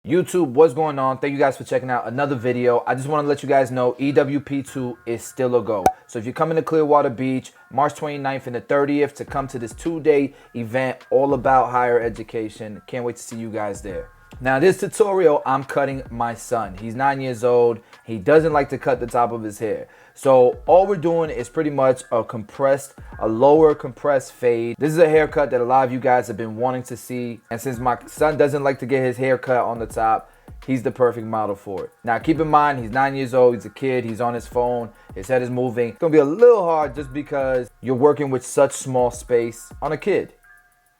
YouTube, what's going on? Thank you guys for checking out another video. I just want to let you guys know EWP2 is still a go. So if you're coming to Clearwater Beach, March 29th and the 30th to come to this 2-day event all about higher education. Can't wait to see you guys there. Now this tutorial, I'm cutting my son. He's 9 years old. He doesn't like to cut the top of his hair. So all we're doing is pretty much a lower compressed fade. This is a haircut that a lot of you guys have been wanting to see. And since my son doesn't like to get his hair cut on the top, he's the perfect model for it. Now keep in mind, he's 9 years old, he's a kid, he's on his phone, his head is moving. It's gonna be a little hard just because you're working with such small space on a kid.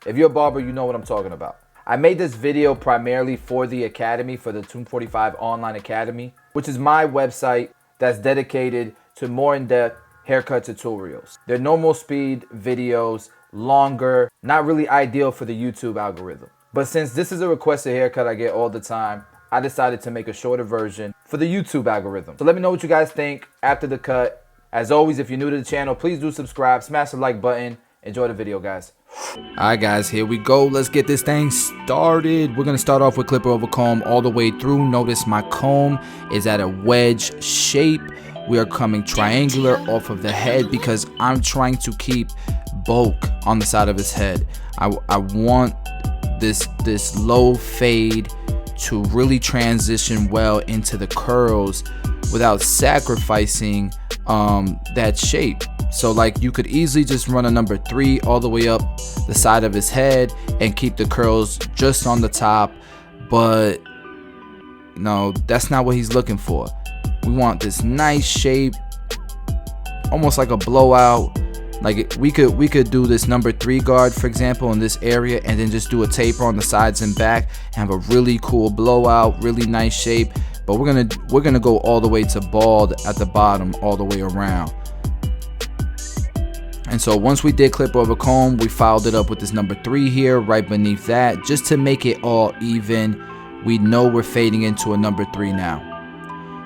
If you're a barber, you know what I'm talking about. I made this video primarily for the Academy, for the 245 Online Academy, which is my website that's dedicated to more in-depth haircut tutorials. They're normal speed videos, longer, not really ideal for the YouTube algorithm. But since this is a requested haircut I get all the time, I decided to make a shorter version for the YouTube algorithm. So let me know what you guys think after the cut. As always, if you're new to the channel, please do subscribe, smash the like button. Enjoy the video, guys. Alright guys, here we go. Let's get this thing started. We're gonna start off with clipper over comb all the way through. Notice my comb is at a wedge shape. We are coming triangular off of the head because I'm trying to keep bulk on the side of his head. I want this low fade to really transition well into the curls without sacrificing that shape. So like you could easily just run a number 3 all the way up the side of his head and keep the curls just on the top, but no, that's not what he's looking for. We want this nice shape, almost like a blowout. Like we could do this number 3 guard, for example, in this area, and then just do a taper on the sides and back and have a really cool blowout, really nice shape. But we're gonna go all the way to bald at the bottom, all the way around. And so once we did clip over comb, we fouled it up with this number 3 here right beneath that, just to make it all even. We know we're fading into a number 3 now.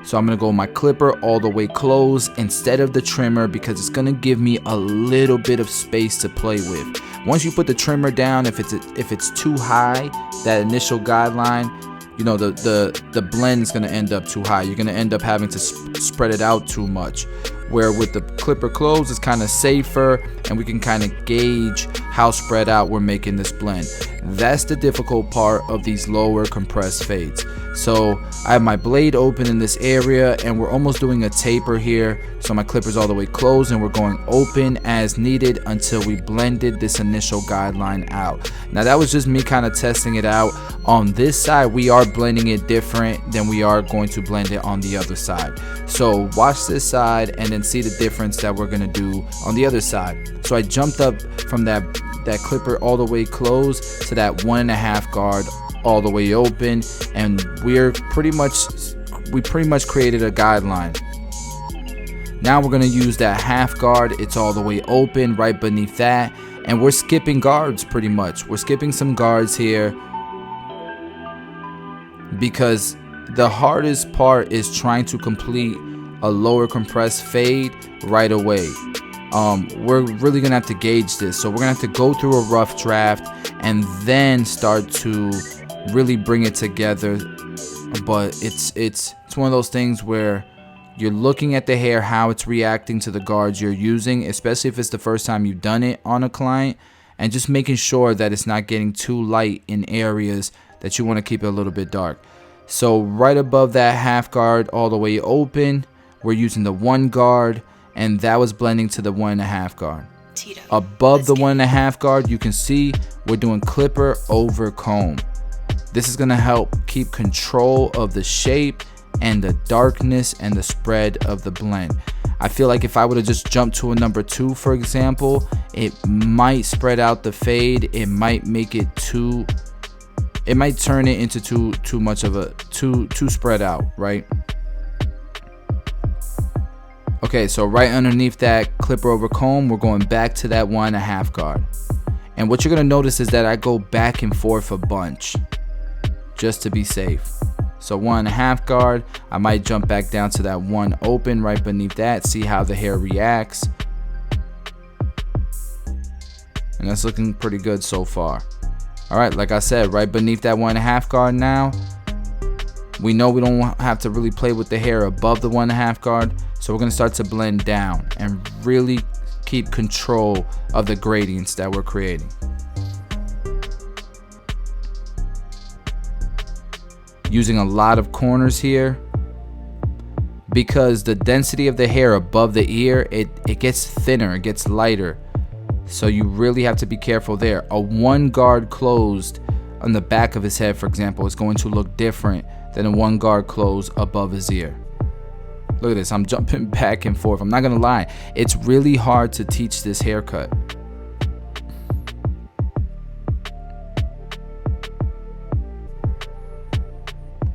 So I'm gonna go my clipper all the way close instead of the trimmer because it's gonna give me a little bit of space to play with. Once you put the trimmer down, if it's too high, that initial guideline, you know, the blend is gonna end up too high. You're gonna end up having to spread it out too much. Where with the clipper closed, it's kind of safer and we can kind of gauge how spread out we're making this blend. That's the difficult part of these lower compressed fades. So I have my blade open in this area and we're almost doing a taper here. So my clipper's all the way closed and we're going open as needed until we blended this initial guideline out. Now that was just me kind of testing it out. On this side, we are blending it different than we are going to blend it on the other side. So watch this side and then see the difference that we're gonna do on the other side. So I jumped up from that clipper all the way closed to that 1.5 guard all the way open, and we pretty much created a guideline. Now we're gonna use that half guard. It's all the way open right beneath that, and we're skipping guards pretty much. We're skipping some guards here because the hardest part is trying to complete a lower compressed fade right away. We're really gonna have to gauge this, so we're gonna have to go through a rough draft and then start to really bring it together. But it's one of those things where you're looking at the hair, how it's reacting to the guards you're using, especially if it's the first time you've done it on a client, and just making sure that it's not getting too light in areas that you want to keep it a little bit dark. So right above that half guard all the way open, we're using the 1 guard, and that was blending to the 1.5 guard. Above the 1.5 guard, you can see we're doing clipper over comb. This is gonna help keep control of the shape and the darkness and the spread of the blend. I feel like if I would have just jumped to a number 2, for example, it might spread out the fade. It might make it it might turn it into too much of a too spread out, right? Okay, so right underneath that clipper over comb, we're going back to that 1.5 guard. And what you're gonna notice is that I go back and forth a bunch just to be safe. So 1.5 guard, I might jump back down to that 1 open right beneath that, see how the hair reacts. And that's looking pretty good so far. All right, like I said, right beneath that 1.5 guard now, We know we don't have to really play with the hair above the 1.5 guard, so we're going to start to blend down and really keep control of the gradients that we're creating. Using a lot of corners here, because the density of the hair above the ear, it gets thinner, it gets lighter. So you really have to be careful there. A 1 guard closed on the back of his head, for example, is going to look different than a 1 guard closed above his ear. Look at this, I'm jumping back and forth. I'm not gonna lie, it's really hard to teach this haircut.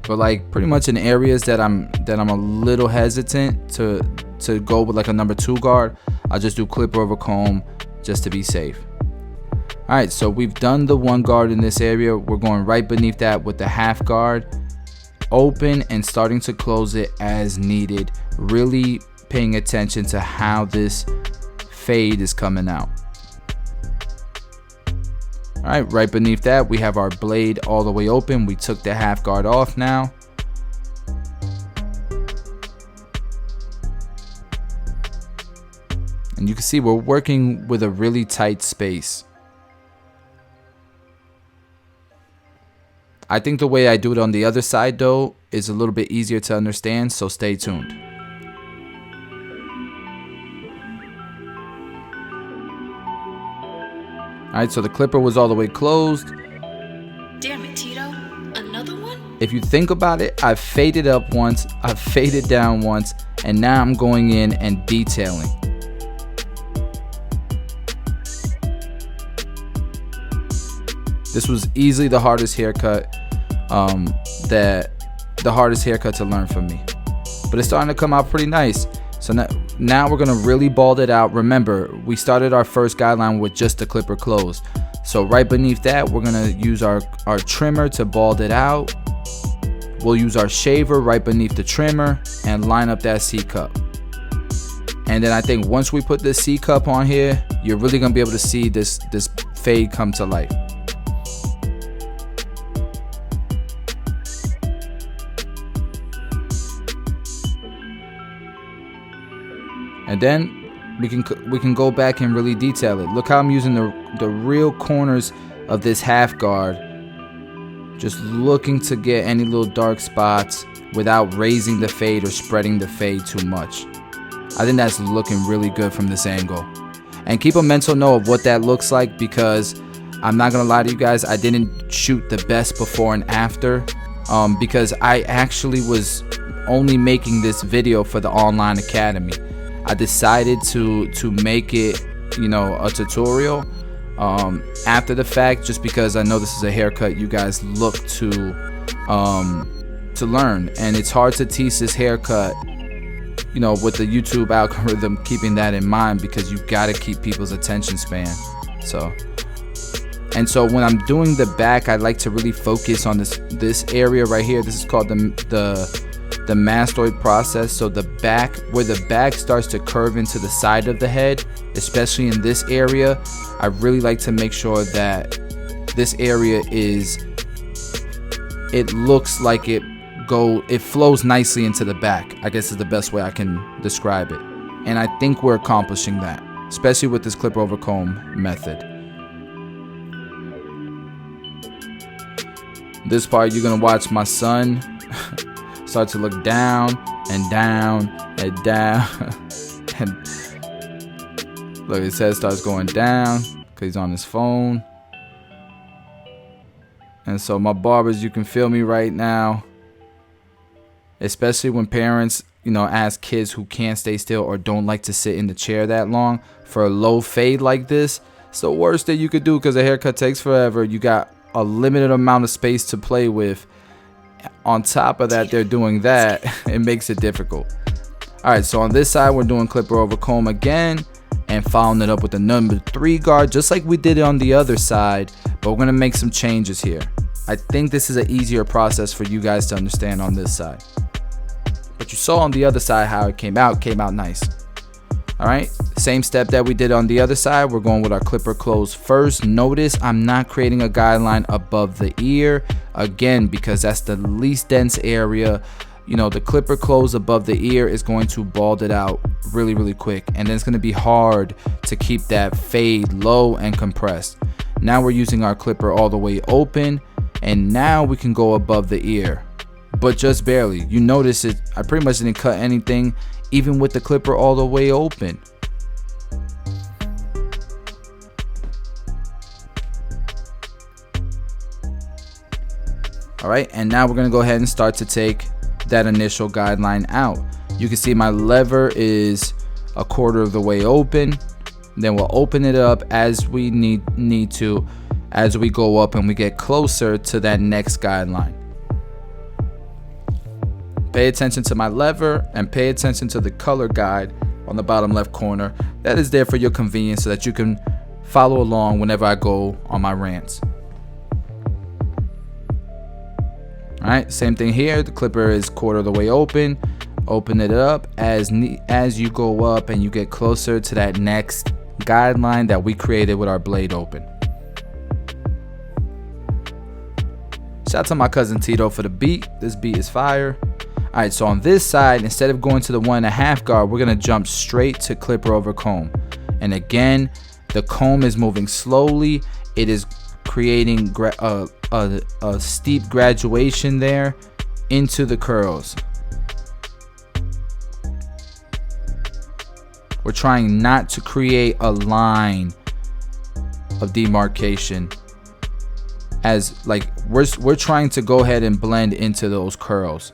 But like pretty much in areas that I'm a little hesitant to go with like a number 2 guard, I'll just do clipper over comb just to be safe. Alright, so we've done the 1 guard in this area. We're going right beneath that with the 1/2 guard, open and starting to close it as needed, really paying attention to how this fade is coming out. Alright, right beneath that we have our blade all the way open. We took the 1/2 guard off now. And you can see we're working with a really tight space. I think the way I do it on the other side though is a little bit easier to understand, so stay tuned. Alright, so the clipper was all the way closed. Damn it, Tito. Another one? If you think about it, I've faded up once, I've faded down once, and now I'm going in and detailing. This was easily the hardest haircut, the hardest haircut to learn for me. But it's starting to come out pretty nice. So now we're gonna really bald it out. Remember, we started our first guideline with just the clipper closed. So right beneath that, we're gonna use our trimmer to bald it out. We'll use our shaver right beneath the trimmer and line up that C cup. And then I think once we put this C cup on here, you're really gonna be able to see this fade come to life. And then we can go back and really detail it. Look how I'm using the real corners of this 1/2 guard, just looking to get any little dark spots without raising the fade or spreading the fade too much. I think that's looking really good from this angle. And keep a mental note of what that looks like, because I'm not gonna lie to you guys, I didn't shoot the best before and after, because I actually was only making this video for the online academy. I decided to make it, you know, a tutorial after the fact, just because I know this is a haircut you guys look to learn, and it's hard to teach this haircut, you know, with the YouTube algorithm keeping that in mind, because you gotta keep people's attention span. So when I'm doing the back, I like to really focus on this area right here. This is called the mastoid process. So the back, where the back starts to curve into the side of the head, especially in this area, I really like to make sure that this area it looks like it flows nicely into the back, I guess is the best way I can describe it. And I think we're accomplishing that, especially with this clipper over comb method. This part you're gonna watch my son start to look down and down and down. And look, his head starts going down because he's on his phone. And so my barbers, you can feel me right now, especially when parents, you know, ask kids who can't stay still or don't like to sit in the chair that long for a low fade like this. It's the worst that you could do, because a haircut takes forever. You got a limited amount of space to play with. On top of that, they're doing that. It makes it difficult. Alright, so on this side, we're doing clipper over comb again and following it up with the number 3 guard, just like we did it on the other side, but we're gonna make some changes here. I think this is an easier process for you guys to understand on this side. But you saw on the other side how it came out nice. All right, same step that we did on the other side. We're going with our clipper close first. Notice I'm not creating a guideline above the ear, again, because that's the least dense area. You know, the clipper close above the ear is going to bald it out really, really quick. And then it's going to be hard to keep that fade low and compressed. Now we're using our clipper all the way open. And now we can go above the ear, but just barely. You notice it, I pretty much didn't cut anything, even with the clipper all the way open. All right, and now we're gonna go ahead and start to take that initial guideline out. You can see my lever is a quarter of the way open. Then we'll open it up as we need to, as we go up and we get closer to that next guideline. Pay attention to my lever and pay attention to the color guide on the bottom left corner. That is there for your convenience so that you can follow along whenever I go on my rants. All right, same thing here. The clipper is quarter of the way open. Open it up as you go up and you get closer to that next guideline that we created with our blade open. Shout out to my cousin Tito for the beat. This beat is fire. All right, so on this side, instead of going to the 1.5 guard, we're gonna jump straight to clipper over comb. And again, the comb is moving slowly. It is creating a steep graduation there into the curls. We're trying not to create a line of demarcation, as like we're trying to go ahead and blend into those curls.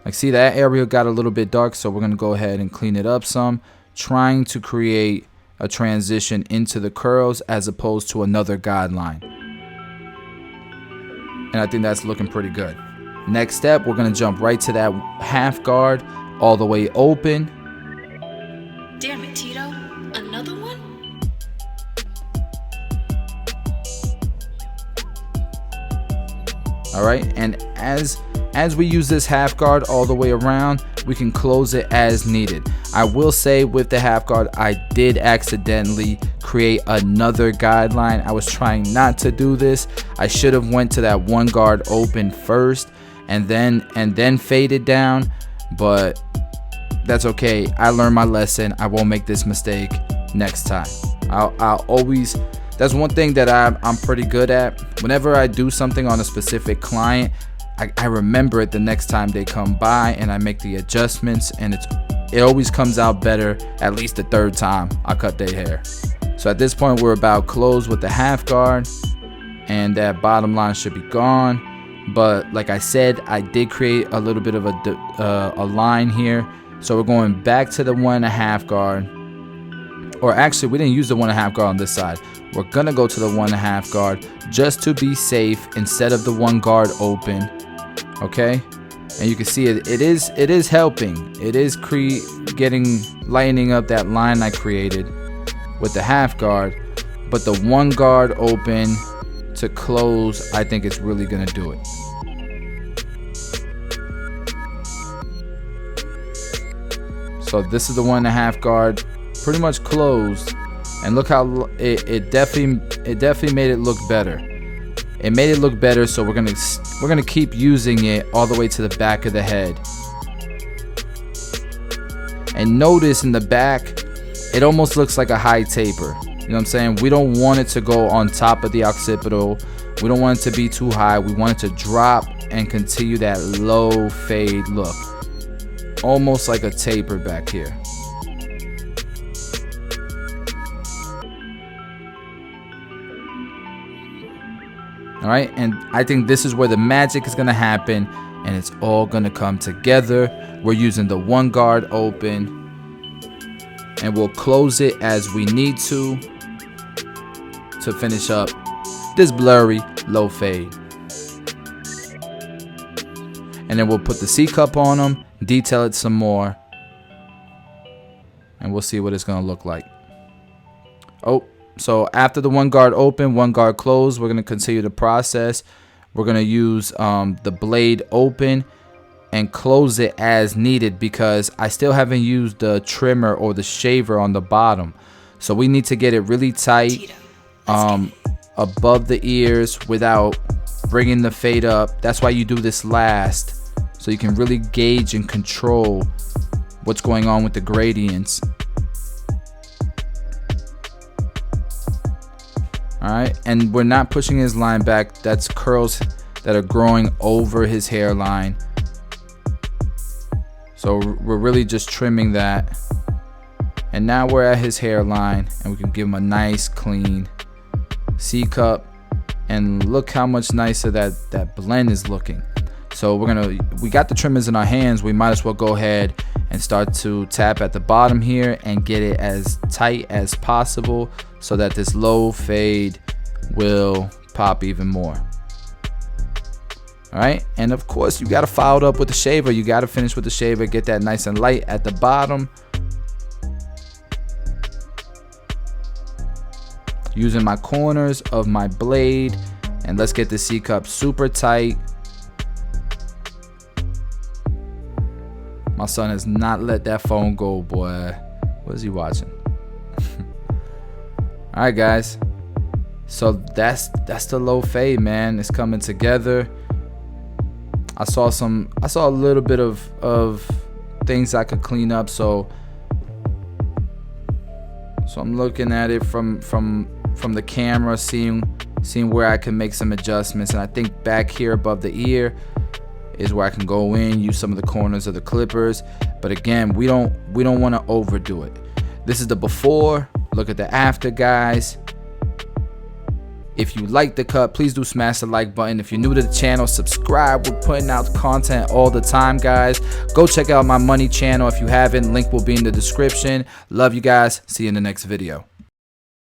Like, see, that area got a little bit dark, so we're gonna go ahead and clean it up some, trying to create a transition into the curls as opposed to another guideline. And I think that's looking pretty good. Next step, we're gonna jump right to that half guard all the way open. Damn it, Tito. Another one? All right, and as we use this half guard all the way around, we can close it as needed. I will say with the half guard, I did accidentally create another guideline. I was trying not to do this. I should have went to that 1 guard open first and then faded down, but that's okay. I learned my lesson. I won't make this mistake next time. I'll always, that's one thing that I'm pretty good at. Whenever I do something on a specific client, I remember it the next time they come by and I make the adjustments, and it always comes out better at least the 3rd time I cut their hair. So at this point, we're about closed with the half guard and that bottom line should be gone. But like I said, I did create a little bit of a line here. So we're going back to the 1.5 guard, or actually we didn't use the 1.5 guard on this side. We're gonna go to the 1.5 guard just to be safe instead of the 1 guard open. Okay, and you can see it is helping. It is lightening up that line I created with the half guard, but the 1 guard open to close, I think it's really gonna do it. So this is the 1.5 guard, pretty much closed, and look how it definitely made it look better. It made it look better, so we're gonna keep using it all the way to the back of the head. And notice in the back, it almost looks like a high taper. You know what I'm saying? We don't want it to go on top of the occipital. We don't want it to be too high. We want it to drop and continue that low fade look. Almost like a taper back here. All right, and I think this is where the magic is gonna happen, and it's all gonna come together. We're using the 1 guard open, and we'll close it as we need to finish up this blurry low fade. And then we'll put the C cup on them, detail it some more, and we'll see what it's gonna look like. Oh, so after the 1 guard open, 1 guard closed, we're gonna continue the process. We're gonna use the blade open, and close it as needed, because I still haven't used the trimmer or the shaver on the bottom. So we need to get it really tight above the ears without bringing the fade up. That's why you do this last, so you can really gauge and control what's going on with the gradients. Alright, and we're not pushing his line back. That's curls that are growing over his hairline. So we're really just trimming that. And now we're at his hairline, and we can give him a nice clean C-cup. And look how much nicer that blend is looking. So we got the trimmers in our hands. We might as well go ahead and start to tap at the bottom here and get it as tight as possible, so that this low fade will pop even more. All right, and of course you got to file it up with the shaver. You got to finish with the shaver, get that nice and light at the bottom. Using my corners of my blade, and let's get the C-cup super tight. My son has not let that phone go, boy. What is he watching? All right, guys. So that's the low fade, man. It's coming together. I saw a little bit of things I could clean up. So I'm looking at it from the camera, seeing where I can make some adjustments. And I think back here above the ear is where I can go in, use some of the corners of the clippers. But again, we don't want to overdo it. This is the before. Look at the after, guys. If you like the cut, please do smash the like button. If you're new to the channel, subscribe. We're putting out content all the time, guys. Go check out my money channel if you haven't. Link will be in the description. Love you guys. See you in the next video.